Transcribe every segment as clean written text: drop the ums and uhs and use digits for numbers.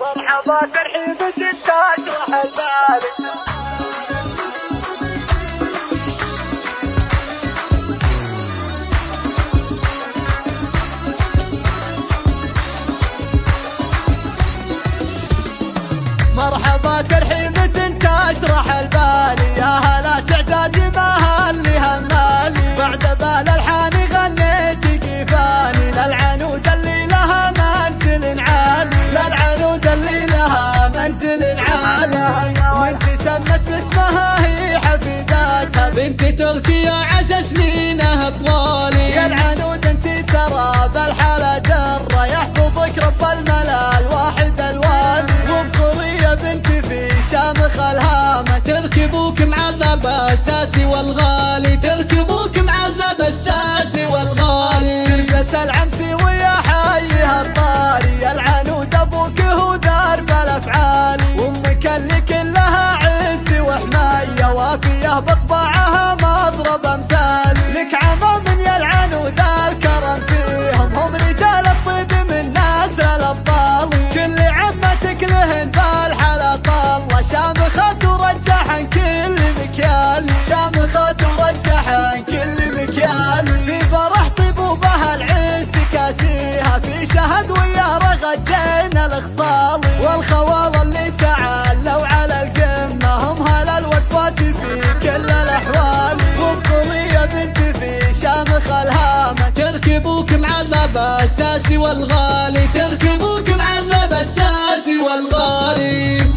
مرحبا ترحيب الستات راح البالي. مرحبا ترحيب تشرح البالي، يا هلا تعدادي ما هاللي همالي، بعد بالالحان غنيتي كيفاني، للعنود اللي لها منزل عالي، للعنود اللي لها منزل عالي، وانت سمت باسمها هي حفيداتها، بنت تركيا عسى سنينها طوالي، يا العنود انت ترى بالحالة درة، يحفظك رب الملا الواحد الوالي، وافخري يا بنتي في شامخ الهامس، تركبوك معذب الساسي والغالي، تركبوك معذب الساسي والغالي، تربية العمسي ويا حيها الطاري، يا العنود ابوك هو درب الافعالي، وامك اللي كلها عز وحمايه، وافيه بطباعها مضرب امثالي، لك عمام يا العنود الكرم فيهم، هم رجال الطيب من ناس الابطال، كل عمتك لهن بالحلا طله، شامخه ترجح عن كل مكيال، شامخه ترجح عن كل مكيال، في فرح طيبوبها العز كاسيها، في شهد ويا رغد زين الخصال، والخوال اللي تعالوا على القمه، هم هلا الوقفات في كل الاحوال، وافخري يا بنتي في شامخ الهامس، تركبوك معذب الساسي والغالي، تركبوك معذب الساسي والغالي.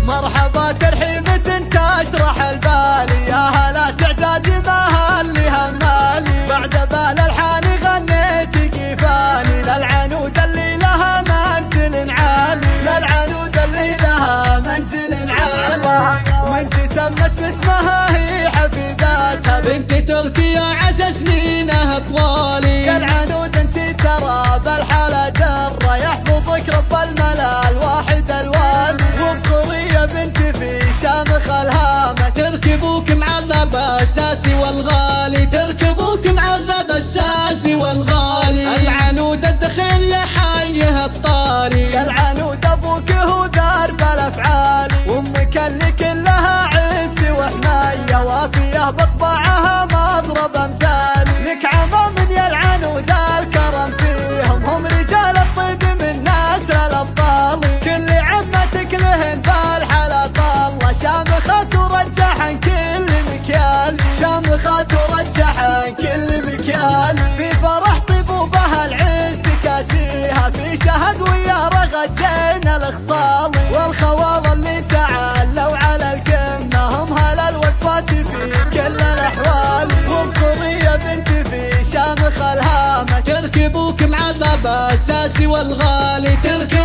مرحبا ترحيب تشرح البالي، يا هلا تعدادي ما هاللي همالي، بعد بالالحان غنيتي كيفاني، للعنود اللي لها منزل عالي، للعنود اللي لها منزل عالي، وانت سمت باسمها هي حفيداتها، بنت تركيا عسى سنينها طوالي، يا العنود انت ترى بالحالة درة، يحفظك رب الملا الواحد الوالي، وافخري يا بنتي في شامخ الهامس، تركبوك معذب الساسي والغالي، تركبوك معذب الساسي والغالي، العنود الدخيل يا حيه الطاري، يا العنود ابوك هو درب الافعالي، وامك اللي كلها عز وحمايه، وافيه بطباعها مضرب امثالي، لك عمام يا العنود الكرم فيهم، هم رجال الطيب من ناس الابطال، كل عمتك لهن بالحلا طله، شامخه ترجح عن كل مكيال، شامخه ترجح عن كل مكيال، في فرح طيبوبها العز كاسيها، في شهد ويا رغد زين الخصال، والخوال اللي تعالوا على القمه، هم هلا الوقفات في كل الاحوال، وافخري يا بنتي في شامخ الهامس، تركبوك معذب الساسي والغالي، تركب